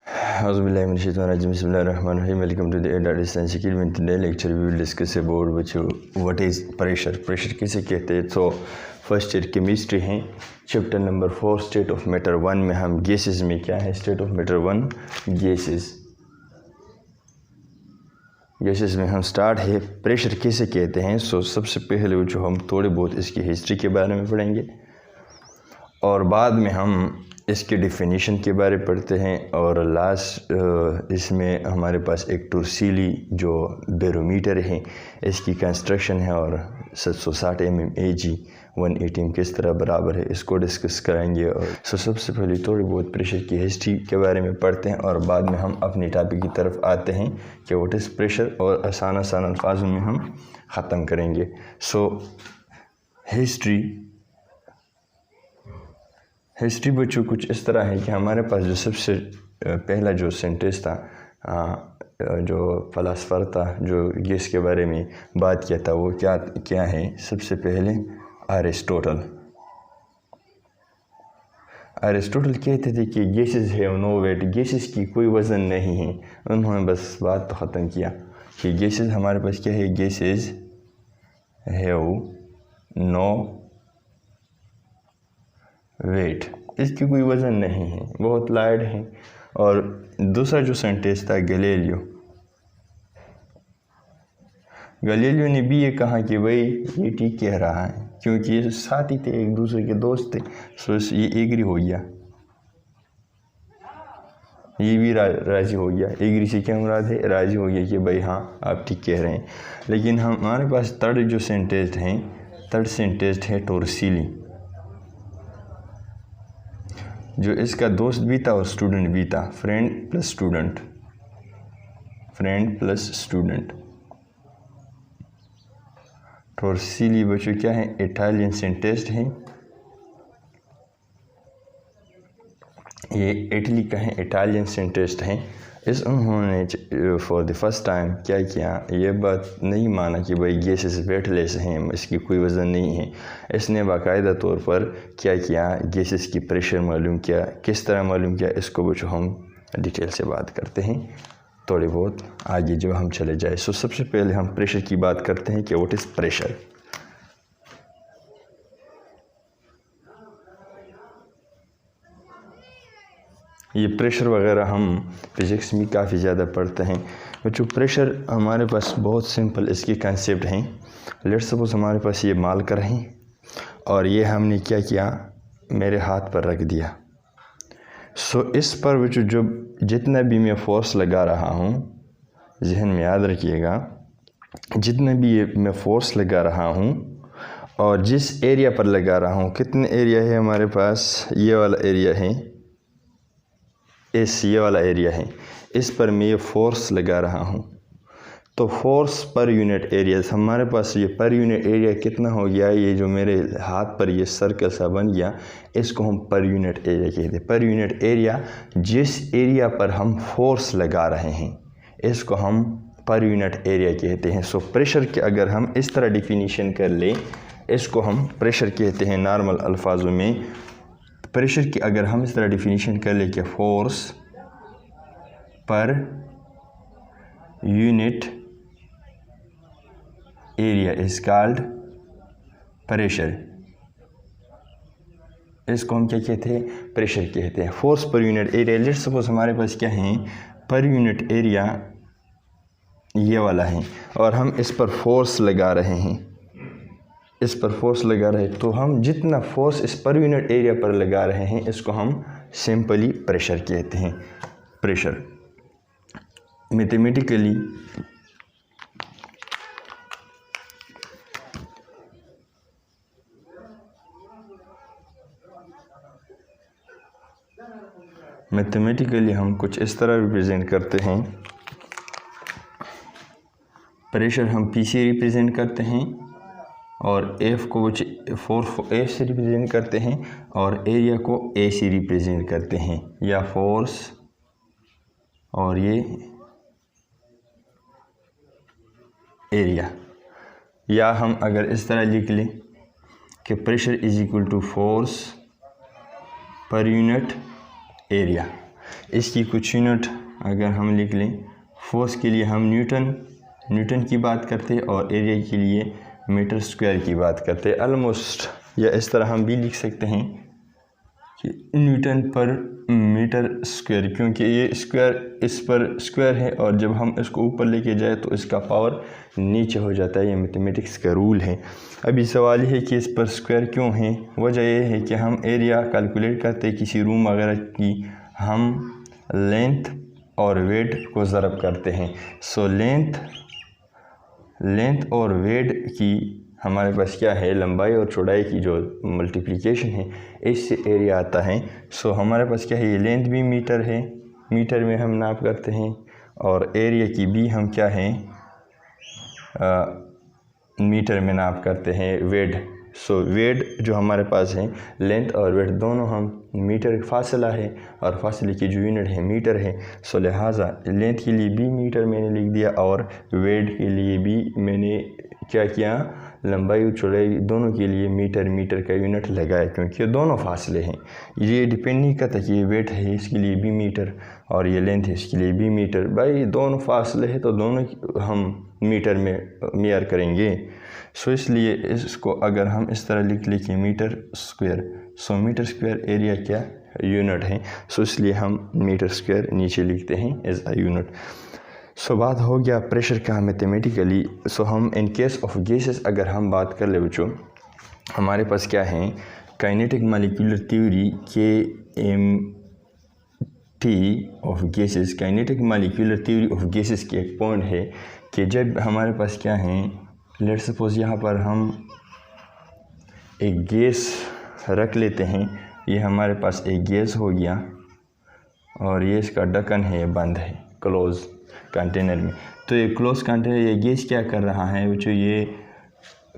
Welcome to the Data Science Kid. In today's lecture, we will discuss about what is pressure. Pressure किसे कहते हैं? तो first year chemistry है, chapter number 4 state of matter 1 में हम gases में क्या है, स्टेट ऑफ मैटर 1 गैसेस में हम स्टार्ट है प्रेशर किसे कहते हैं। सो सबसे पहले जो हम थोड़े बहुत इसकी हिस्ट्री के बारे में पढ़ेंगे और बाद में हम इसके डिफिनीशन के बारे में पढ़ते हैं और लास्ट इसमें हमारे पास एक टोर्सिली जो बैरोमीटर है इसकी कंस्ट्रक्शन है और 760 mm Ag 180 किस तरह बराबर है इसको डिस्कस करेंगे। और सबसे पहले थोड़ी बहुत प्रेशर की हिस्ट्री के बारे में पढ़ते हैं और बाद में हम अपनी टॉपिक की तरफ आते हैं कि व्हाट इज़ प्रेशर और आसान अल्फाजों में हम ख़त्म करेंगे। हिस्ट्री बच्चों कुछ इस तरह है कि हमारे पास जो सबसे पहला जो सेंटेंस था, जो फलसफर था जो गैस के बारे में बात किया था, वो क्या है। सबसे पहले अरिस्टोटल कहते थे कि गैसेस है नो वेट, गैसेस की कोई वज़न नहीं है। उन्होंने बस बात तो ख़त्म किया कि गैसेस हमारे पास क्या है, गैसेस हैव नो वेट, इसकी कोई वज़न नहीं है, बहुत लाइट है। और दूसरा जो सेंटेंस था गैलीलियो ने भी ये कहा कि भाई ये ठीक कह रहा है, क्योंकि ये साथ ही थे, एक दूसरे के दोस्त थे। सो ये एग्री हो गया, ये भी राज़ी हो गया। एग्री से क्या मुराद है, राज़ी हो गया कि भाई हाँ आप ठीक कह रहे हैं। लेकिन हमारे पास थर्ड सेंटेंस है टोर्सिली, जो इसका दोस्त भी था और स्टूडेंट भी था, फ्रेंड प्लस स्टूडेंट। टोर्सिली बच्चों क्या है, इटालियन सेंटेंस है, ये इटली का है, इटालियन सेंटेंस है। उन्होंने फॉर द फर्स्ट टाइम क्या किया, ये बात नहीं माना कि भाई गैसेस वेटलेस हैं, इसकी कोई वज़न नहीं है। इसने बाकायदा तौर पर क्या किया, गैसेस की प्रेशर मालूम किया। किस तरह मालूम किया इसको बच्चों हम डिटेल से बात करते हैं थोड़ी बहुत आगे जो हम चले जाए। सबसे पहले हम प्रेशर की बात करते हैं कि व्हाट इज़ प्रेशर। ये प्रेशर वगैरह हम फिज़िक्स में काफ़ी ज़्यादा पढ़ते हैं बच्चों। प्रेशर हमारे पास बहुत सिंपल इसके कंसेप्ट हैं। लेट्स सपोज हमारे पास ये मार्कर है और ये हमने क्या किया, मेरे हाथ पर रख दिया। इस पर बच्चों जो जितना भी मैं फोर्स लगा रहा हूँ, जहन में याद रखिएगा, जितना भी ये मैं फोर्स लगा रहा हूँ और जिस एरिया पर लगा रहा हूँ, कितने एरिया है हमारे पास, ये वाला एरिया है, ये वाला एरिया है, इस पर मैं ये फोर्स लगा रहा हूँ। तो फोर्स पर यूनिट एरिया हमारे पास, ये पर यूनिट एरिया कितना हो गया, ये जो मेरे हाथ पर ये सर्कल सा बन गया, इसको हम पर यूनिट एरिया कहते हैं। पर यूनिट एरिया जिस एरिया पर हम फोर्स लगा रहे हैं इसको हम पर यूनिट एरिया कहते हैं। प्रेशर के अगर हम इस तरह डिफिनीशन कर लें, इसको हम प्रेशर कहते हैं नॉर्मल अल्फाजों में। प्रेशर की अगर हम इस तरह डिफिनीशन कर ले कि force per unit area is called pressure, इसको हम क्या कहते हैं, प्रेशर कहते हैं। Force per unit area, let's suppose हमारे पास क्या है, पर यूनिट एरिया ये वाला है और हम इस पर फोर्स लगा रहे हैं, इस पर फोर्स लगा रहे हैं, तो हम जितना फोर्स इस पर यूनिट एरिया पर लगा रहे हैं इसको हम सिंपली प्रेशर कहते हैं। प्रेशर मैथमेटिकली हम कुछ इस तरह रिप्रेजेंट करते हैं। प्रेशर हम P से रिप्रेजेंट करते हैं और F को फोर्स को F से रिप्रेजेंट करते हैं और एरिया को A से रिप्रेजेंट करते हैं, या फोर्स और ये एरिया। या हम अगर इस तरह लिख लें कि pressure is equal to force per unit area. इसकी कुछ यूनिट अगर हम लिख लें, फोर्स के लिए हम न्यूटन की बात करते हैं और एरिया के लिए मीटर स्क्वायर की बात करते हैं ऑलमोस्ट। या इस तरह हम भी लिख सकते हैं कि न्यूटन पर मीटर स्क्वायर, क्योंकि ये स्क्वायर इस पर स्क्वायर है और जब हम इसको ऊपर लेके जाए तो इसका पावर नीचे हो जाता है। ये मैथमेटिक्स का रूल है। अभी सवाल ये है कि इस पर स्क्वायर क्यों है। वजह यह है कि हम एरिया कैलकुलेट करते हैं किसी रूम वगैरह की, हम लेंथ और वेट को ज़रब करते हैं। सो लेंथ और वेट की हमारे पास क्या है, लंबाई और चौड़ाई की जो मल्टीप्लिकेशन है, इससे एरिया आता है। सो हमारे पास क्या है, ये लेंथ भी मीटर है, मीटर में हम नाप करते हैं, और एरिया की भी हम क्या है मीटर में नाप करते हैं, वेट। सो वेट जो हमारे पास है, लेंथ और वेट दोनों हम मीटर फासला है और फासले की जो यूनिट है मीटर है। सो लिहाजा लेंथ के लिए भी मीटर मैंने लिख दिया और वेट के लिए भी मैंने क्या किया, लंबाई और चौड़ाई दोनों के लिए मीटर का यूनिट लगाया, क्योंकि ये दोनों फासले हैं। ये डिपेंड नहीं करता कि ये वेट है इसके लिए भी मीटर और ये लेंथ है इसके लिए भी मीटर। भाई दोनों फासले है तो दोनों हम मीटर में मेयर करेंगे। सो इसलिए इसको अगर हम इस तरह लिख लें कि मीटर स्क्वायर, सो मीटर स्क्वायर एरिया क्या यूनिट है। सो इसलिए हम मीटर स्क्वायर नीचे लिखते हैं एज अ यूनिट। सो बात हो गया प्रेशर का मैथमेटिकली। सो हम इन केस ऑफ गैसेस अगर हम बात कर ले बच्चों, हमारे पास क्या है, kinetic molecular theory KMT of gases. Kinetic molecular theory of gases की एक पॉइंट है कि जब हमारे पास क्या है, लेट्स सपोज यहाँ पर हम एक गैस रख लेते हैं, ये हमारे पास एक गैस हो गया और ये इसका ढक्कन है, बंद है क्लोज कंटेनर में। तो ये क्लोज कंटेनर, ये गैस क्या कर रहा है बच्चों, ये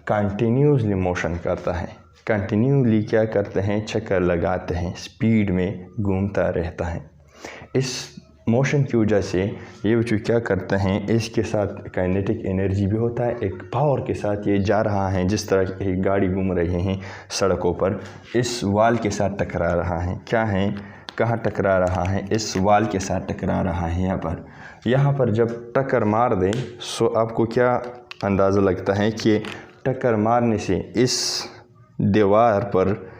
कंटिन्यूसली मोशन करता है। कंटिन्यूसली क्या करते हैं, चक्कर लगाते हैं, स्पीड में घूमता रहता है। इस मोशन की वजह से ये बच्चों क्या करते हैं, इसके साथ काइनेटिक एनर्जी भी होता है, एक पावर के साथ ये जा रहा है। जिस तरह एक गाड़ी घूम रही है सड़कों पर, इस वाल के साथ टकरा रहा है। क्या है, कहाँ टकरा रहा है, इस वाल के साथ टकरा रहा है। यहाँ पर जब टक्कर मार दे, सो आपको क्या अंदाज़ा लगता है कि टक्कर मारने से इस दीवार पर,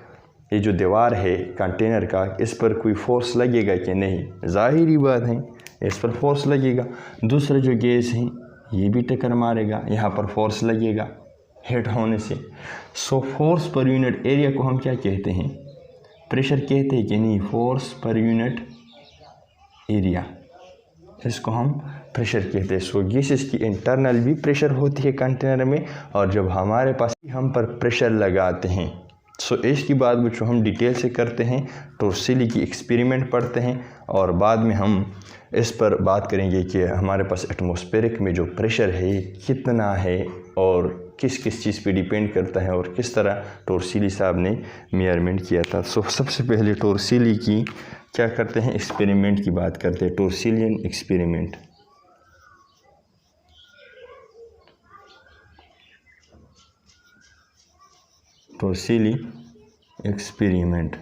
ये जो दीवार है कंटेनर का, इस पर कोई फोर्स लगेगा कि नहीं? ज़ाहिरी बात है इस पर फोर्स लगेगा। दूसरा जो गैस है ये भी टक्कर मारेगा, यहाँ पर फोर्स लगेगा हिट होने से। So force per unit area को हम क्या कहते हैं, प्रेशर कहते हैं कि नहीं? फोर्स पर यूनिट एरिया, इसको हम प्रेशर कहते हैं। सो गैसेस की इंटरनल भी प्रेशर होती है कंटेनर में, और जब हमारे पास हम पर प्रेशर लगाते हैं, सो इसकी बात बच्चों हम डिटेल से करते हैं, टोर्सिली की एक्सपेरिमेंट पढ़ते हैं, और बाद में हम इस पर बात करेंगे कि हमारे पास एटमॉस्फेरिक में जो प्रेशर है कितना है और किस किस चीज़ पे डिपेंड करता है और किस तरह टोर्सिली साहब ने मेजरमेंट किया था। सो सबसे पहले टोर्सिली की क्या करते हैं, एक्सपेरिमेंट की बात करते हैं, टोर्सिलियन एक्सपेरिमेंट। टोर्सिली एक्सपेरिमेंट,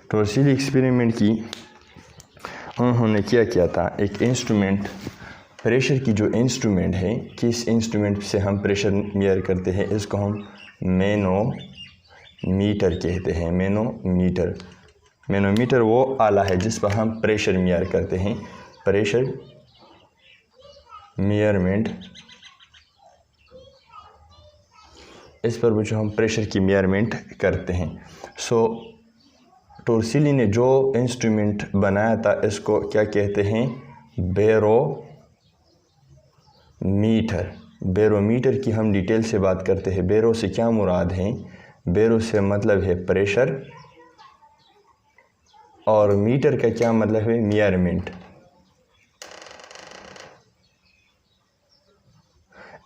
टोर्सिली एक्सपेरिमेंट की उन्होंने क्या किया था, एक इंस्ट्रूमेंट, प्रेशर की जो इंस्ट्रूमेंट है, किस इंस्ट्रूमेंट से हम प्रेशर मेजर करते हैं, इसको हम मैनोमीटर कहते हैं। मैनोमीटर वो आला है जिस पर हम प्रेशर मेजर करते हैं, प्रेशर मेजरमेंट, इस पर जो हम प्रेशर की मेजरमेंट करते हैं। सो टोर्सिली ने जो इंस्ट्रूमेंट बनाया था इसको क्या कहते हैं, बैरोमीटर। बैरोमीटर की हम डिटेल से बात करते हैं। बैरो से क्या मुराद है, बैरो से मतलब है प्रेशर, और मीटर का क्या मतलब है, मेजरमेंट।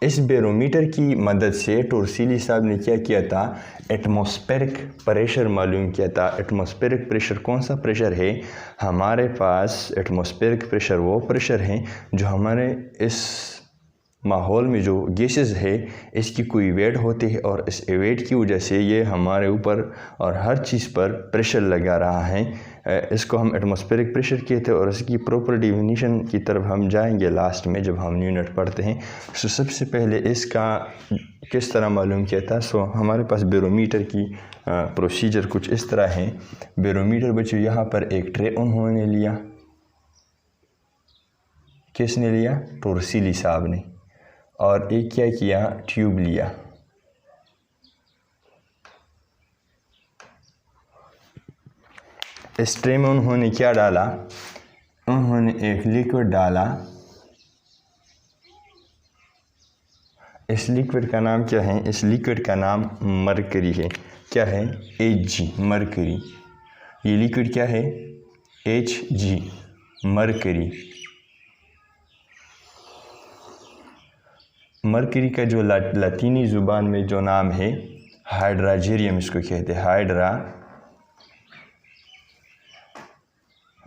इस बैरोमीटर की मदद से टोर्सिली साहब ने क्या किया था, एटमॉस्फेरिक प्रेशर मालूम किया था। एटमॉस्फेरिक प्रेशर कौन सा प्रेशर है हमारे पास, एटमॉस्फेरिक प्रेशर वो प्रेशर है जो हमारे इस माहौल में जो गैसेस है इसकी कोई वेट होती है और इस वेट की वजह से ये हमारे ऊपर और हर चीज़ पर प्रेशर लगा रहा है। इसको हम एटमॉस्फेरिक प्रेशर कहते हैं और इसकी प्रॉपर डिफिनीशन की तरफ हम जाएंगे लास्ट में जब हम यूनिट पढ़ते हैं। सो सबसे पहले इसका किस तरह मालूम किया था। सो हमारे पास बैरोमीटर की प्रोसीजर कुछ इस तरह है। बैरोमीटर बच्चों यहाँ पर एक ट्रे उन्होंने लिया, किसने लिया, टोरसीली साहब ने, और एक क्या किया, ट्यूब लिया। इस ट्रे में उन्होंने क्या डाला, उन्होंने एक लिक्विड डाला। इस लिक्विड का नाम क्या है, इस लिक्विड का नाम मरकरी है। क्या है, Hg, मरकरी। ये लिक्विड क्या है, Hg, मरकरी। मरकरी का जो लातीनी ज़ुबान में जो नाम है हाइड्राजेरियम इसको कहते हैं, हाइड्रा।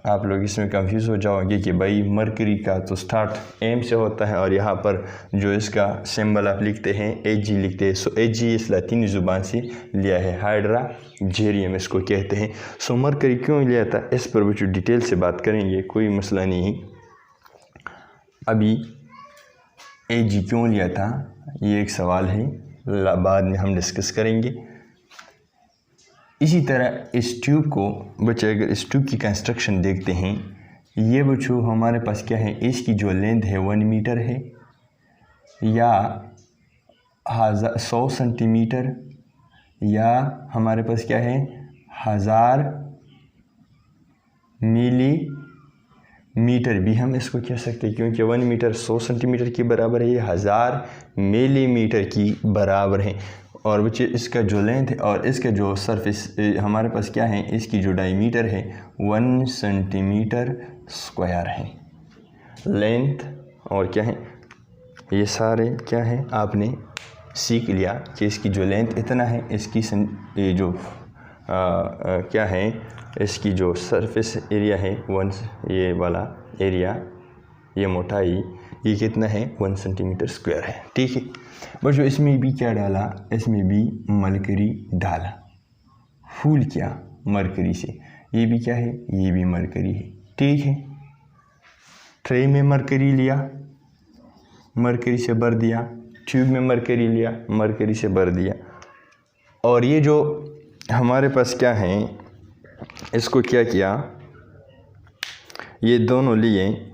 आप लोग इसमें कंफ्यूज हो जाओगे कि भाई मरकरी का तो स्टार्ट एम से होता है और यहाँ पर जो इसका सिंबल आप लिखते हैं Hg लिखते हैं। सो Hg इस लातीनी ज़ुबान से लिया है, हाइड्राजेरियम इसको कहते हैं। सो मरकरी क्यों लिया था इस पर भी डिटेल से बात करेंगे, कोई मसला नहीं। अभी Hg क्यों लिया था ये एक सवाल है, बाद में हम डिस्कस करेंगे। इसी तरह इस ट्यूब को बच्चे, अगर इस ट्यूब की कंस्ट्रक्शन देखते हैं, ये बच्चों हमारे पास क्या है, इसकी जो लेंथ है 1 मीटर है या 100 सेंटीमीटर, या हमारे पास क्या है 1000 मिलीमीटर भी हम इसको कह सकते हैं, क्योंकि 1 मीटर 100 सेंटीमीटर के बराबर है, ये 1000 मिलीमीटर की बराबर है। और बच्चे इसका जो लेंथ है और इसका जो सरफेस हमारे पास क्या है, इसकी जो डायमीटर है 1 सेंटीमीटर स्क्वायर है लेंथ। और क्या है, ये सारे क्या है आपने सीख लिया कि इसकी जो लेंथ इतना है, इसकी ये जो क्या है, इसकी जो सरफेस एरिया है 1, ये वाला एरिया, ये मोटाई ये कितना है 1 सेंटीमीटर स्क्वायर है। ठीक है बच्चों, इसमें भी क्या डाला, इसमें भी मरकरी डाला, फूल किया मरकरी से। ये भी क्या है, ये भी मरकरी है। ठीक है, ट्रे में मरकरी लिया, मरकरी से भर दिया, ट्यूब में मरकरी लिया, मरकरी से भर दिया। और ये जो हमारे पास क्या है, इसको क्या किया, ये दोनों लिए।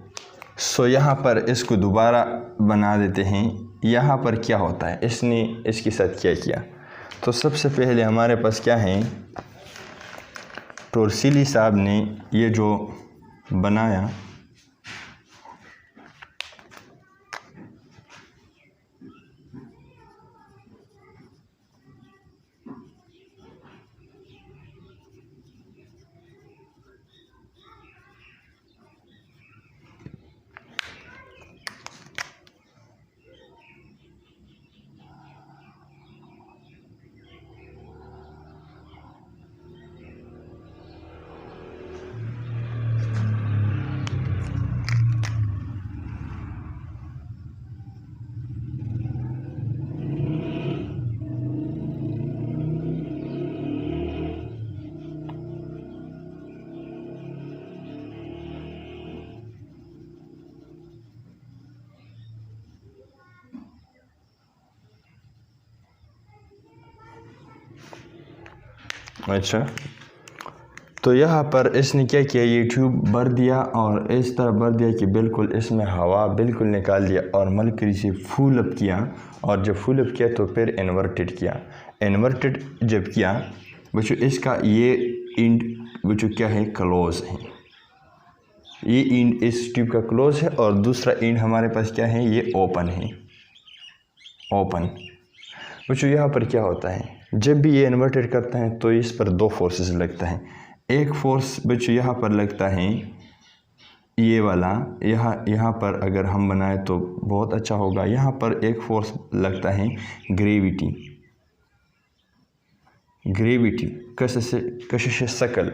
सो यहाँ पर इसको दोबारा बना देते हैं। यहाँ पर क्या होता है, इसने इसके साथ क्या किया, तो सबसे पहले हमारे पास क्या है, टोरसीली साहब ने ये जो बनाया, अच्छा, तो यहाँ पर इसने क्या किया, ये ट्यूब भर दिया और इस तरह भर दिया कि बिल्कुल इसमें हवा बिल्कुल निकाल दिया और मरकरी से फुल अप किया। और जब फुल अप किया तो फिर इन्वर्टेड किया। इन्वर्टेड जब किया बच्चों, इसका ये इंड बच्चों क्या है, क्लोज है। ये इंड इस ट्यूब का क्लोज है और दूसरा इंड हमारे पास क्या है, ये ओपन है, ओपन। बच्चों यहाँ पर क्या होता है, जब भी ये इन्वर्टेड करता है तो इस पर 2 फोर्सेस लगता है। एक फोर्स बच्चों यहाँ पर लगता है, ये वाला, यहाँ पर अगर हम बनाए तो बहुत अच्छा होगा। यहाँ पर एक फोर्स लगता है ग्रेविटी, ग्रेविटी कशिश शकल,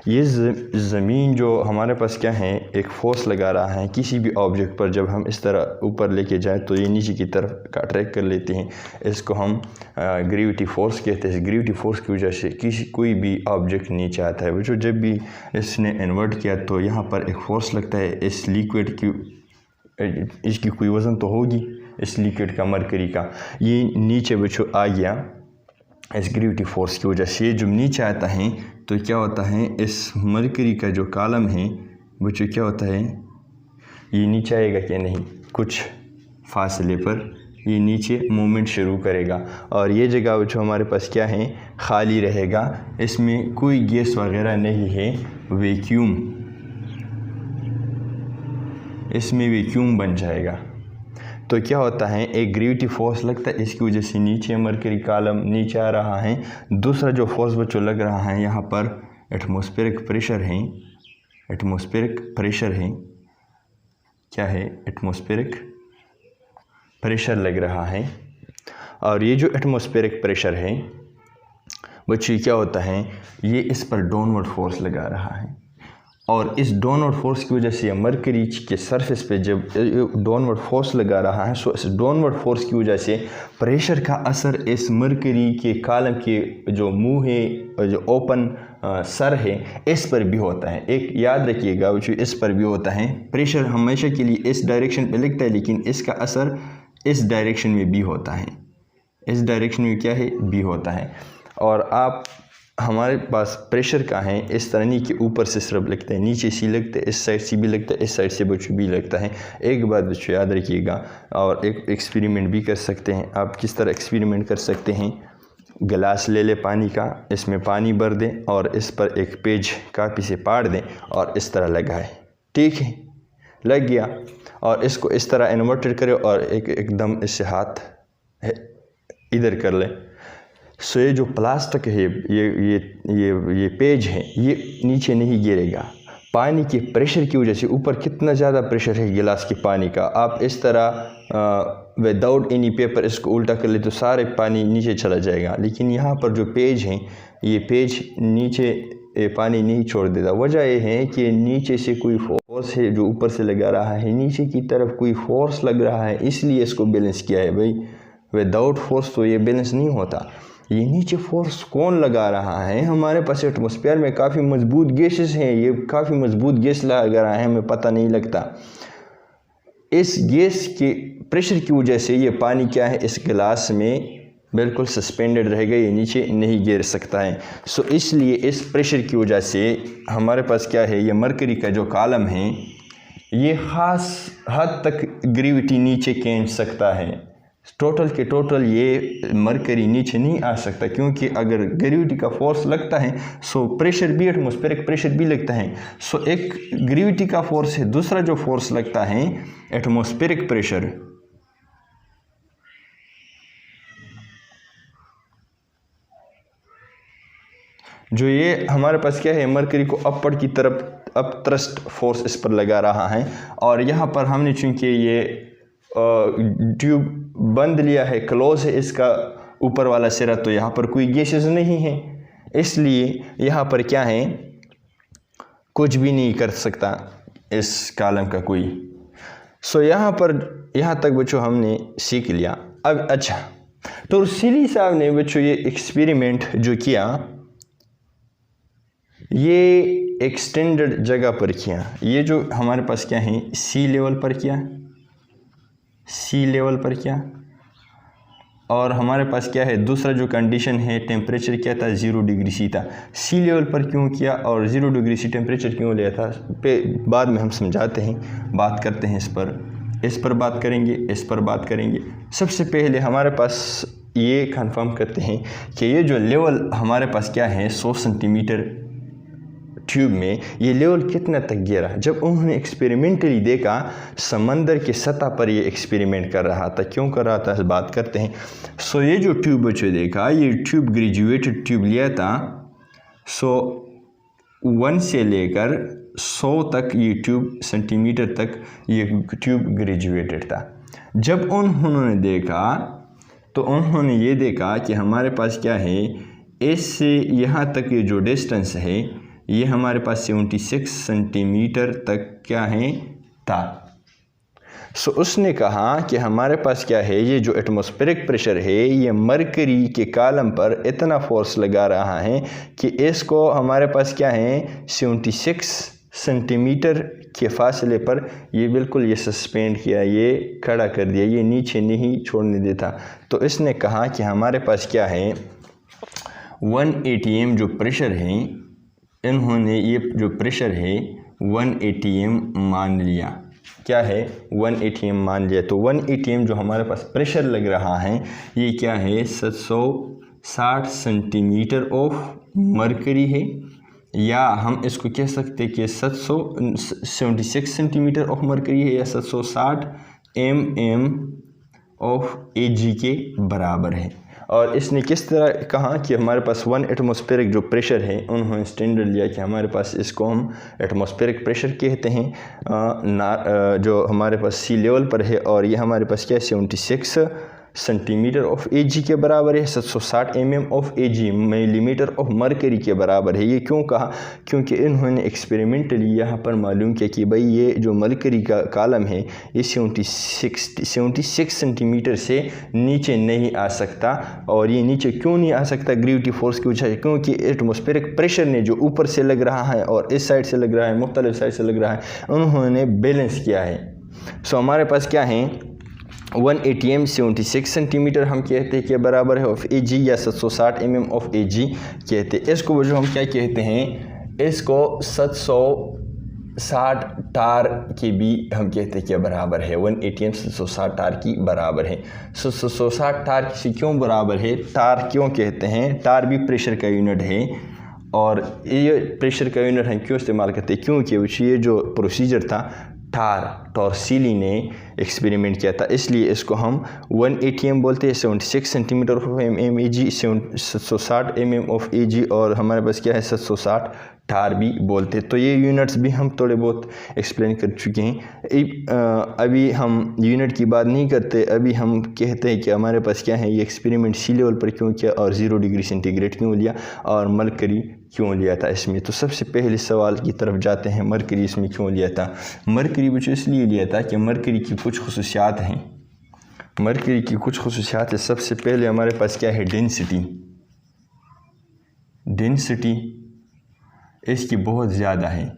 ये ज़मीन जो हमारे पास क्या है, एक फोर्स लगा रहा है किसी भी ऑब्जेक्ट पर। जब हम इस तरह ऊपर लेके जाएं तो ये नीचे की तरफ का अट्रैक्ट कर लेते हैं। इसको हम ग्रेविटी फोर्स कहते हैं। ग्रेविटी फोर्स की वजह से कोई भी ऑब्जेक्ट नीचे आता है। जो जब भी इसने इन्वर्ट किया तो यहाँ पर एक फोर्स लगता है। इस लिक्विड की इसकी कोई वज़न तो होगी, इस लिक्विड का, मरकरी का। ये नीचे बच्चों आ गया इस ग्रेविटी फोर्स की वजह से। जब नीचे आता है तो क्या होता है, इस मरकरी का जो कॉलम है बच्चों क्या होता है, ये नीचे आएगा कि नहीं, कुछ फासले पर ये नीचे मूवमेंट शुरू करेगा। और ये जगह बच्चों हमारे पास क्या है, खाली रहेगा। इसमें कोई गैस वगैरह नहीं है, वैक्यूम, इसमें वैक्यूम बन जाएगा। तो क्या होता है, एक ग्रेविटी फोर्स लगता है, इसकी वजह से नीचे मरकरी कॉलम नीचे आ रहा है। दूसरा जो फोर्स बच्चों लग रहा है, यहाँ पर एटमॉस्फेरिक प्रेशर है। एटमॉस्फेरिक प्रेशर है, क्या है, एटमॉस्फेरिक प्रेशर लग रहा है। और ये जो एटमॉस्फेरिक प्रेशर है बच्चों क्या होता है, ये इस पर डाउनवर्ड फोर्स लगा रहा है। और इस डाउनवर्ड फोर्स की वजह से मरकरी के सरफेस पे जब डाउनवर्ड फोर्स लगा रहा है, सो इस डाउनवर्ड फोर्स की वजह से प्रेशर का असर इस मरकरी के कॉलम के जो मुंह है, जो ओपन सर है, इस पर भी होता है। एक याद रखिएगा बच्चों, इस पर भी होता है। प्रेशर हमेशा के लिए इस डायरेक्शन पे लगता है, लेकिन इसका असर इस डायरेक्शन में भी होता है। इस डायरेक्शन में क्या है, भी होता है। और आप हमारे पास प्रेशर का है, इस तरह नहीं कि ऊपर से सिर्फ लगता है, नीचे से लगता है, इस साइड से भी लगता है, इस साइड से बच्चों भी लगता है। एक बात बच्चों याद रखिएगा, और एक एक्सपेरिमेंट भी कर सकते हैं आप। किस तरह एक्सपेरिमेंट कर सकते हैं, गिलास ले ले पानी का, इसमें पानी भर दें और इस पर एक पेज कापी से पाड़ दें और इस तरह लगाएं, ठीक है, लग गया। और इसको इस तरह इन्वर्टेड करें और एकदम इससे हाथ इधर कर लें। सो ये जो प्लास्टिक है, ये पेज है, ये नीचे नहीं गिरेगा। पानी के प्रेशर की वजह से, ऊपर कितना ज़्यादा प्रेशर है गिलास के पानी का, आप इस तरह विदाउट एनी पेपर इसको उल्टा कर ले तो सारे पानी नीचे चला जाएगा। लेकिन यहाँ पर जो पेज है, ये पेज नीचे पानी नहीं छोड़ देता। वजह यह है कि नीचे से कोई फोर्स है जो ऊपर से लगा रहा है, नीचे की तरफ कोई फोर्स लग रहा है, इसलिए इसको बैलेंस किया है। भाई विदाउट फोर्स तो ये बैलेंस नहीं होता। ये नीचे फोर्स कौन लगा रहा है, हमारे पास एटमॉस्फेयर में काफ़ी मजबूत गैसेस हैं, ये काफ़ी मजबूत गैस लगा रहा है, हमें पता नहीं लगता। इस गैस के प्रेशर की वजह से ये पानी क्या है, इस गिलास में बिल्कुल सस्पेंडेड रहेगा, ये नीचे नहीं गिर सकता है। सो इसलिए इस प्रेशर की वजह से हमारे पास क्या है, ये मरकरी का जो कॉलम है, ये ख़ास हद तक ग्रेविटी नीचे खींच सकता है। टोटल के टोटल ये मरकरी नीचे नहीं आ सकता, क्योंकि अगर ग्रेविटी का फोर्स लगता है सो प्रेशर भी, एटमॉस्फेरिक प्रेशर भी लगता है। सो एक ग्रेविटी का फोर्स है, दूसरा जो फोर्स लगता है एटमॉस्फेरिक प्रेशर, जो ये हमारे पास क्या है, मरकरी को अपवर्ड की तरफ अप थ्रस्ट फोर्स इस पर लगा रहा है। और यहाँ पर हमने चूँकि ये ट्यूब बंद लिया है, क्लोज है इसका ऊपर वाला सिरा, तो यहाँ पर कोई गैसेस नहीं है, इसलिए यहाँ पर क्या है, कुछ भी नहीं कर सकता इस कॉलम का कोई। सो यहाँ पर, यहाँ तक बच्चों हमने सीख लिया। अब अच्छा, तो सिली साहब ने बच्चों ये एक्सपेरिमेंट जो किया, ये एक्सटेंडेड जगह पर किया। ये जो हमारे पास क्या है, सी लेवल पर किया, सी लेवल पर किया। और हमारे पास क्या है, दूसरा जो कंडीशन है, टेम्परेचर क्या था, 0 डिग्री सी था। सी लेवल पर क्यों किया और 0 डिग्री सी टेम्परेचर क्यों लिया था, पे बाद में हम समझाते हैं, बात करते हैं इस पर बात करेंगे, इस पर बात करेंगे। सबसे पहले हमारे पास ये कंफर्म करते हैं कि ये जो लेवल हमारे पास क्या है, 100 सेंटीमीटर ट्यूब में, ये लेवल कितना तक गिरा। जब उन्होंने एक्सपेरिमेंटली देखा, समंदर की सतह पर ये एक्सपेरिमेंट कर रहा था, क्यों कर रहा था, इस बात करते हैं। सो ये जो ट्यूब बच्चों देखा, ये ट्यूब ग्रेजुएटेड ट्यूब लिया था। सो 1 से लेकर 100 तक ये ट्यूब, सेंटीमीटर तक ये ट्यूब ग्रेजुएटेड था। जब उन्होंने देखा तो उन्होंने ये देखा कि हमारे पास क्या है, इससे यहाँ तक ये जो डिस्टेंस है, ये हमारे पास 76 सेंटीमीटर तक क्या है था। सो उसने कहा कि हमारे पास क्या है, ये जो एटमॉस्फेरिक प्रेशर है ये मरकरी के कॉलम पर इतना फोर्स लगा रहा है कि इसको हमारे पास क्या है 76 सेंटीमीटर के फासले पर ये बिल्कुल ये सस्पेंड किया, ये खड़ा कर दिया, ये नीचे नहीं छोड़ने देता। तो इसने कहा कि हमारे पास क्या है 1 atm जो प्रेशर है, इन्होंने ये जो प्रेशर है 1 atm मान लिया। क्या है 1 atm मान लिया। तो 1 atm जो हमारे पास प्रेशर लग रहा है ये क्या है 760 सेंटीमीटर ऑफ मरकरी है, या हम इसको कह सकते कि 776 सेंटीमीटर ऑफ मरकरी है, या 760 mm ऑफ Ag के बराबर है। और इसने किस तरह कहा कि हमारे पास 1 एटमॉस्फेरिक जो प्रेशर है, उन्होंने स्टैंडर्ड लिया कि हमारे पास इसको हम एटमॉस्फेरिक प्रेशर कहते हैं जो हमारे पास सी लेवल पर है, और ये हमारे पास क्या है 76 सेंटीमीटर ऑफ Ag के बराबर है, 760 mm of Ag millimetre of mercury के बराबर है। ये क्यों कहा, क्योंकि इन्होंने एक्सपेरिमेंटली यहाँ पर मालूम किया कि भाई ये जो मरकरी का कॉलम है ये 76 सेंटीमीटर से नीचे नहीं आ सकता। और ये नीचे क्यों नहीं आ सकता, ग्रेविटी फोर्स की वजह से, क्योंकि एटमॉस्फेरिक प्रेशर ने जो ऊपर से लग रहा है और इस साइड से लग रहा है, मुख्तलिफ साइड से लग रहा है, उन्होंने बैलेंस किया है। सो हमारे पास क्या है 1 atm 76 सेंटीमीटर हम कहते हैं कि बराबर है ऑफ Ag, या 760 mm ऑफ Ag कहते हैं। इसको जो हम क्या कहते हैं, इसको 760 टार के भी हम कहते हैं कि बराबर है। 1 atm 760 टार की बराबर है। 760 टार से क्यों बराबर है, टार क्यों कहते हैं, टार भी प्रेशर का यूनिट है, और ये प्रेशर का यूनिट हम क्यों इस्तेमाल करते हैं, क्योंकि ये जो प्रोसीजर था टॉर्सिली ने एक्सपेरिमेंट किया था, इसलिए इसको हम 1 atm बोलते हैं। 76 centimetre of Ag, 760 mm of Ag, और हमारे पास क्या है 760 टार भी बोलते हैं। तो ये यूनिट्स भी हम थोड़े बहुत एक्सप्लेन कर चुके हैं। अभी हम यूनिट की बात नहीं करते, अभी हम कहते हैं कि हमारे पास क्या है ये एक्सपेरिमेंट सी लेवल पर क्यों किया, और 0 डिग्री सेंटीग्रेड क्यों लिया, और मरकरी क्यों लिया था इसमें। तो सबसे पहले सवाल की तरफ जाते हैं, मरकरी इसमें क्यों लिया था। मरकरी कुछ इसलिए लिया था कि मरकरी की कुछ खुसूसियात हैं। मरकरी की कुछ खुसूसियात है, सबसे पहले हमारे पास क्या है डेंसिटी इसकी बहुत ज़्यादा है।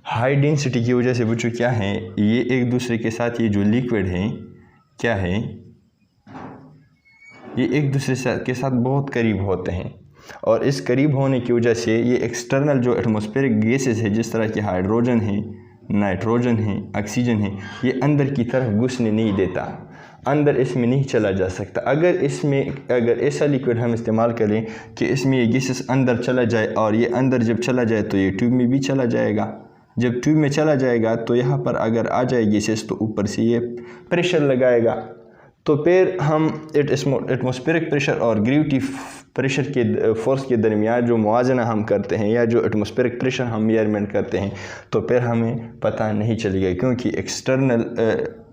हाई डेंसिटी की वजह से बच्चों क्या है, ये एक दूसरे के साथ, ये जो लिक्विड है क्या है, ये एक दूसरे के साथ बहुत करीब होते हैं, और इस करीब होने की वजह से ये एक्सटर्नल जो एटमॉस्फेरिक गैसेस है, जिस तरह के हाइड्रोजन है, नाइट्रोजन है, ऑक्सीजन है, ये अंदर की तरफ घुसने नहीं देता, अंदर इसमें नहीं चला जा सकता। अगर ऐसा लिक्विड हम इस्तेमाल करें कि इसमें ये गैसेस अंदर चला जाए, और ये अंदर जब चला जाए तो ये ट्यूब में भी चला जाएगा। जब ट्यूब में चला जाएगा तो यहाँ पर अगर आ जाए गैसेस तो ऊपर से ये प्रेशर लगाएगा, तो फिर हम एटमॉस्फेरिक प्रेशर और ग्रेविटी प्रेशर के फोर्स के दरमियान जो मुआजना हम करते हैं, या जो एटमॉस्फेरिक प्रेशर हम मेजरमेंट करते हैं, तो फिर हमें पता नहीं चलेगा, क्योंकि एक्सटर्नल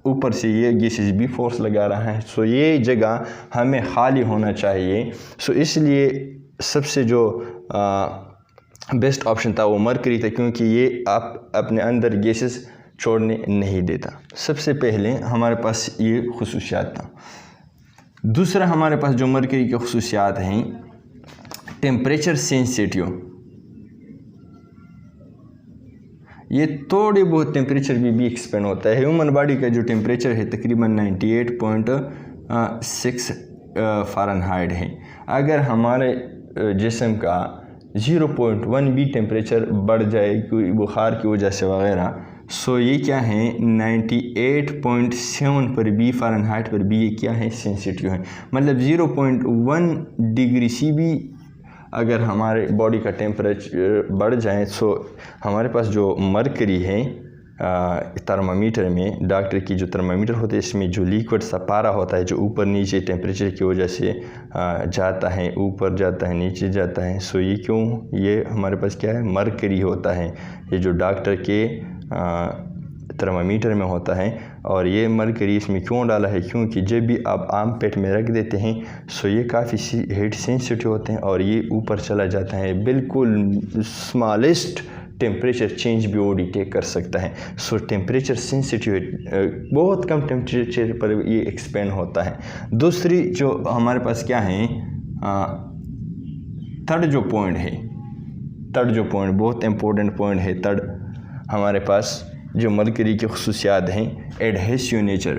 ऊपर से ये गैसेस भी फोर्स लगा रहा है। सो ये जगह हमें खाली होना चाहिए। सो इसलिए सबसे जो बेस्ट ऑप्शन था वो मरकरी था, क्योंकि ये आप अपने अंदर गैसेस छोड़ने नहीं देता। सबसे पहले हमारे पास ये खुसूसियात था। दूसरा हमारे पास जो मरकरी के खुसूसियात हैं, टेम्परेचर सेंसिटिव, ये थोड़ी बहुत टेम्परेचर भी एक्सपेंड होता है। ह्यूमन बॉडी का जो टेम्परेचर है तकरीबन 98.6 फ़ारेनहाइट है। अगर हमारे जिस्म का 0.1 भी टेम्परेचर बढ़ जाए कोई बुखार की वजह से वगैरह, सो ये क्या है 98.7 पर भी फ़ारेनहाइट पर भी ये क्या है सेंसिटिव है। मतलब 0.1 डिग्री सी भी अगर हमारे बॉडी का टेम्परेचर बढ़ जाए, सो हमारे पास जो मरकरी है थर्मामीटर में, डॉक्टर की जो थर्मामीटर होते हैं, इसमें जो लिक्विड सा पारा होता है जो ऊपर नीचे टेम्परेचर की वजह से जाता है, ऊपर जाता है, नीचे जाता है। सो ये क्यों, ये हमारे पास क्या है मरकरी होता है। ये जो डॉक्टर के थर्मामीटर में होता है। और ये मरकरी इसमें क्यों डाला है, क्योंकि जब भी आप आम पेट में रख देते हैं सो ये काफ़ी हीट सेंसिटिव होते हैं और ये ऊपर चला जाता है, बिल्कुल स्मॉलेस्ट टेम्परेचर चेंज भी वो डिटेक्ट कर सकता है। सो टेम्परेचर सेंसिटिव बहुत कम टेम्परेचर पर ये एक्सपेंड होता है। दूसरी जो हमारे पास क्या है, थर्ड जो पॉइंट बहुत इम्पोर्टेंट पॉइंट है। थर्ड हमारे पास जो मरकरी की खुसूसियात हैं, एडहेसिव नेचर।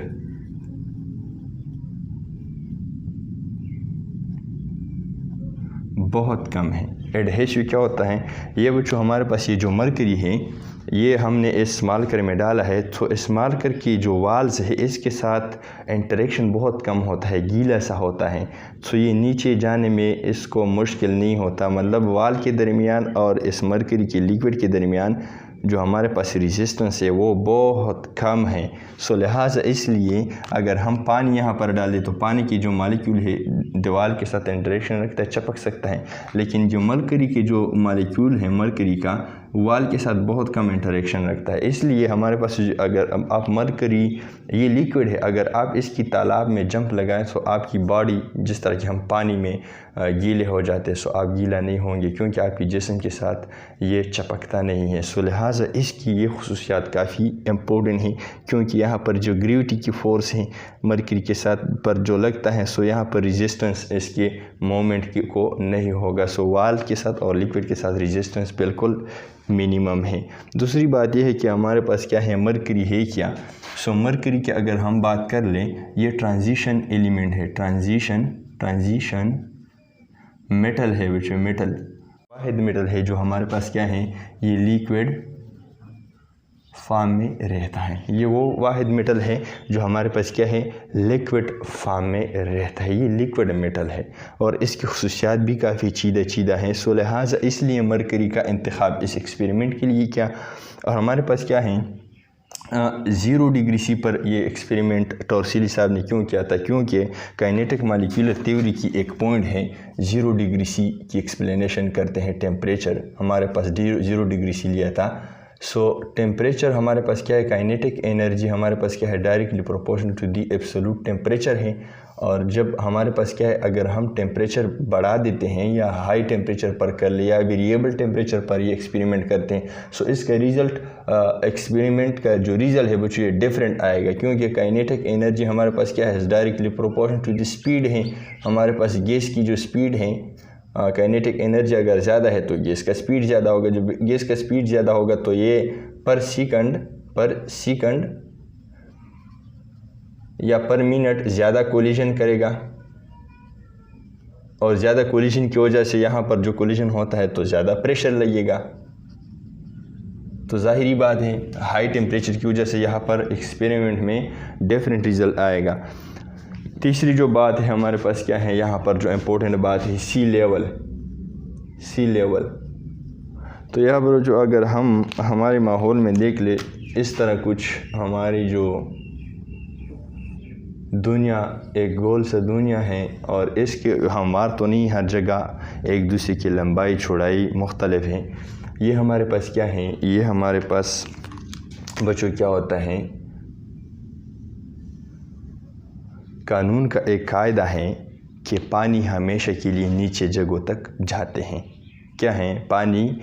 बहुत कम है। एडहेसिव क्या होता है, ये वो जो हमारे पास ये जो मरकरी है ये हमने इस मार्कर में डाला है, तो इस मार्कर की जो वाल्स है इसके साथ इंटरेक्शन बहुत कम होता है, गीला सा होता है, तो ये नीचे जाने में इसको मुश्किल नहीं होता। मतलब वाल के दरमियान और इस मरकरी के लिक्विड के दरमियान जो हमारे पास रेजिस्टेंस है वो बहुत कम है। सो लिहाजा इसलिए अगर हम पानी यहाँ पर डालें तो पानी की जो मॉलिक्यूल है दीवार के साथ इंटरेक्शन रखता है, चिपक सकता है, लेकिन जो मरकरी के जो मॉलिक्यूल है मरकरी का वाल के साथ बहुत कम इंटरेक्शन रखता है। इसलिए हमारे पास अगर आप मरकरी ये लिक्विड है, अगर आप इसकी तालाब में जंप लगाएं तो आपकी बॉडी जिस तरह कि हम पानी में गीले हो जाते हैं सो आप गीला नहीं होंगे, क्योंकि आपकी जिस्म के साथ ये चपकता नहीं है। सो लिहाजा इसकी ये खुसूसियात काफ़ी इम्पोर्टेंट है, क्योंकि यहाँ पर जो ग्रेविटी की फ़ोर्स है मरकरी के साथ पर जो लगता है सो यहाँ पर रेजिस्टेंस इसके मोमेंट को नहीं होगा। सो वाल के साथ और लिक्विड के साथ रेजिस्टेंस बिल्कुल मिनिमम है। दूसरी बात यह है कि हमारे पास क्या है, मरकरी है क्या। सो मरकरी की अगर हम बात कर लें, ये ट्रांजिशन एलिमेंट है, ट्रांजिशन मेटल है, विच मेटल वाहिद मेटल है जो हमारे पास क्या है, ये लिक्विड फॉर्म में रहता है। ये वो वाहिद मेटल है जो हमारे पास क्या है, लिक्विड फॉर्म में रहता है। ये लिक्विड मेटल है और इसकी खुसूसियात भी काफ़ी चीदा हैं। सो लिहाजा इसलिए मरकरी का इंतखाब इस एक्सपेरिमेंट के लिए क्या, और हमारे पास क्या है 0 डिग्री सी पर ये एक्सपेरिमेंट टॉर्सिली साहब ने क्यों किया था, क्योंकि काइनेटिक मॉलिक्यूलर थ्योरी की एक पॉइंट है 0 डिग्री सी की एक्सप्लेनेशन करते हैं टेम्परेचर। हमारे पास 0 डिग्री सी लिया था। सो टेम्परेचर हमारे पास क्या है, काइनेटिक एनर्जी हमारे पास क्या है, directly proportional to the absolute temperature है। और जब हमारे पास क्या है, अगर हम टेम्परेचर बढ़ा देते हैं या हाई टेम्परेचर पर कर ले या वेरिएबल टेम्परेचर पर ये एक्सपेरिमेंट करते हैं, सो इसका रिज़ल्ट एक्सपेरिमेंट का जो रिज़ल्ट है वो ये डिफरेंट आएगा, क्योंकि काइनेटिक एनर्जी हमारे पास क्या है, directly proportional to the speed है। हमारे पास गैस की जो स्पीड है, काइनेटिक एनर्जी अगर ज़्यादा है तो गैस का स्पीड ज़्यादा होगा। जब गैस का स्पीड ज़्यादा होगा तो ये पर सेकंड या पर मिनट ज़्यादा कोलिजन करेगा, और ज़्यादा कोलिजन की वजह से यहाँ पर जो कोलिजन होता है तो ज़्यादा प्रेशर लगेगा। तो ज़ाहिरी बात है हाई टेम्परेचर की वजह से यहाँ पर एक्सपेरिमेंट में डिफरेंट रिज़ल्ट आएगा। तीसरी जो बात है हमारे पास क्या है, यहाँ पर जो इम्पोर्टेंट बात है सी लेवल। तो यहाँ पर जो अगर हम हमारे माहौल में देख ले, इस तरह कुछ हमारी जो दुनिया एक गोल सा दुनिया है, और इसके हमार तो नहीं, हर जगह एक दूसरे की लंबाई चौड़ाई मुख्तलिफ है। ये हमारे पास क्या है, ये हमारे पास बच्चों क्या होता है, कानून का एक कायदा है कि पानी हमेशा के लिए नीचे जगहों तक जाते हैं। क्या है, पानी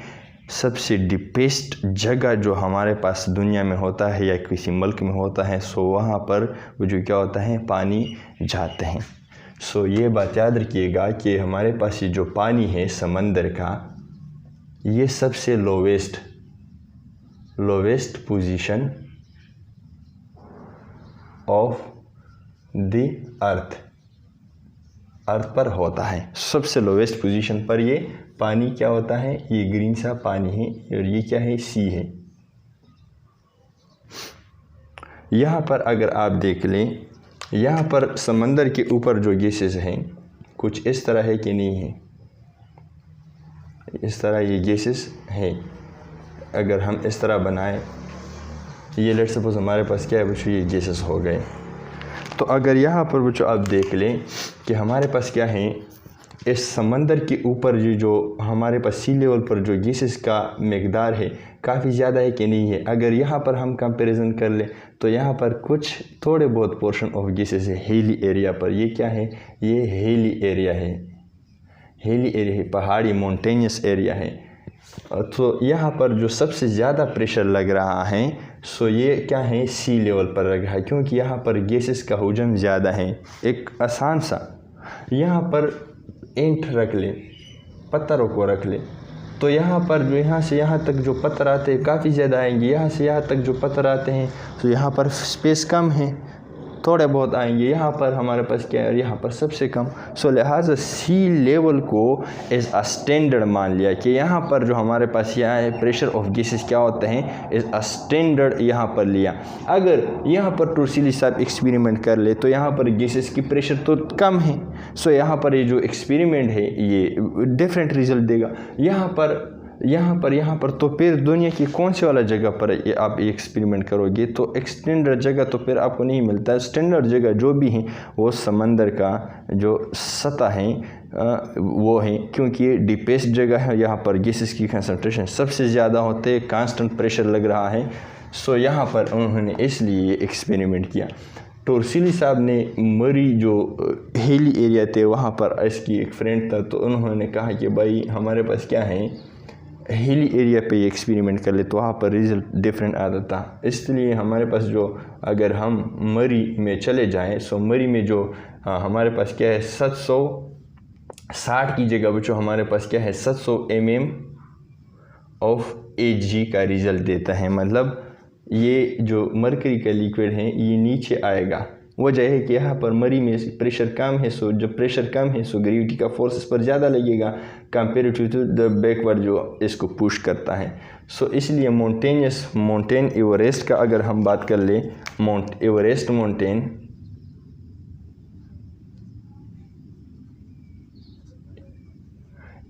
सबसे डीपेस्ट जगह जो हमारे पास दुनिया में होता है या किसी मुल्क में होता है, सो वहाँ पर वो जो क्या होता है, पानी जाते हैं। सो ये बात याद रखिएगा कि हमारे पास ये जो पानी है समंदर का, ये सबसे lowest position of the earth पर होता है। सबसे लोवेस्ट पोजीशन पर ये पानी क्या होता है, ये ग्रीन सा पानी है, और ये क्या है, सी है। यहाँ पर अगर आप देख लें, यहाँ पर समंदर के ऊपर जो गैसेस हैं कुछ इस तरह है कि नहीं है, इस तरह ये गैसेस हैं। अगर हम इस तरह बनाएं, ये लेट्स सपोज हमारे पास क्या है बच्चों, ये गैसेस हो गए। तो अगर यहाँ पर बच्चों आप देख लें कि हमारे पास क्या है, इस समंदर के ऊपर जो हमारे पास सी लेवल पर जो गैसेस का मकदार है काफ़ी ज़्यादा है कि नहीं है। अगर यहाँ पर हम कंपैरिजन कर लें तो यहाँ पर कुछ थोड़े बहुत पोर्शन ऑफ गैसेस है हिली एरिया पर। ये क्या है? ये हिली एरिया है, हिली एरिया है, पहाड़ी माउंटेनियस एरिया है। तो यहाँ पर जो सबसे ज़्यादा प्रेशर लग रहा है सो ये क्या है? सी लेवल पर लग रहा है, क्योंकि यहाँ पर गैसेस का हुजम ज़्यादा है। एक आसान सा यहाँ पर ईंट रख ले, पत्थरों को रख ले, तो यहाँ पर जो यहाँ से यहाँ तक जो पत्थर आते हैं काफ़ी ज़्यादा आएंगे। यहाँ से यहाँ तक जो पत्थर आते हैं तो यहाँ पर स्पेस कम है, थोड़े बहुत आएंगे। यहाँ पर हमारे पास क्या है? यहाँ पर सबसे कम। सो लिहाजा सी लेवल को एज अ स्टैंडर्ड मान लिया कि यहाँ पर जो हमारे पास यहाँ है प्रेशर ऑफ गैसेस क्या होते हैं, एज अ स्टैंडर्ड यहाँ पर लिया। अगर यहाँ पर टोर्सिली साहब एक्सपेरिमेंट कर ले तो यहाँ पर गैसेस की प्रेशर तो कम है। सो यहाँ पर ये जो एक्सपेरिमेंट है ये डिफरेंट रिजल्ट देगा। यहाँ पर तो फिर दुनिया की कौन से वाला जगह पर आप ये एक्सपेरिमेंट करोगे तो एक स्टैंडर्ड जगह तो फिर आपको नहीं मिलता है। स्टैंडर्ड जगह जो भी है वो समंदर का जो सतह है वो है, क्योंकि ये डीपेस्ट जगह है। यहाँ पर गैसेस की कंसंट्रेशन सबसे ज़्यादा होते हैं, कांस्टेंट प्रेशर लग रहा है। सो यहाँ पर उन्होंने इसलिए एक्सपेरिमेंट किया। टोर्सिली साहब ने मरी जो हिली एरिया थे वहाँ पर इसकी एक फ्रेंड था, तो उन्होंने कहा कि भाई हमारे पास क्या है, हिली एरिया पे ये एक्सपेरिमेंट कर ले तो वहाँ पर रिज़ल्ट डिफरेंट आता था। इसलिए हमारे पास जो अगर हम मरी में चले जाएं सो मरी में जो हमारे पास क्या है 760 की जगह जो हमारे पास क्या है 700 mm ऑफ Hg का रिज़ल्ट देता है। मतलब ये जो मरकरी का लिक्विड है ये नीचे आएगा। वजह है कि यहाँ पर मरी में प्रेशर कम है, सो जब प्रेशर कम है सो ग्रेविटी का फोर्स इस पर ज़्यादा लगेगा कंपेरेटिव टू द बैकवर्ड जो इसको पुश करता है। सो इसलिए माउंटेन एवरेस्ट का अगर हम बात कर ले, एवरेस्ट माउंटेन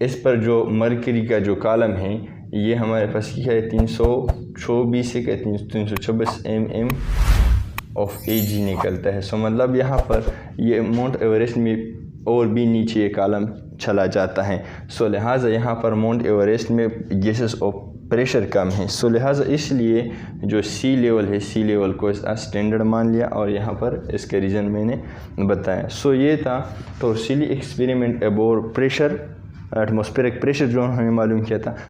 इस पर जो मरकरी का जो कॉलम है ये हमारे पास क्या है 324 से 326 mm ऑफ Ag निकलता है। सो मतलब यहाँ पर ये माउंट एवरेस्ट में और भी नीचे ये कॉलम चला जाता है। सो लिहाजा यहाँ पर माउंट एवरेस्ट में गैसेस ऑफ प्रेशर कम है। सो लिहाजा इसलिए जो सी लेवल है सी लेवल को स्टैंडर्ड मान लिया और यहाँ पर इसका रीज़न मैंने बताया। सो ये था Torricelli experiment about pressure, atmospheric pressure जो हमें मालूम किया था।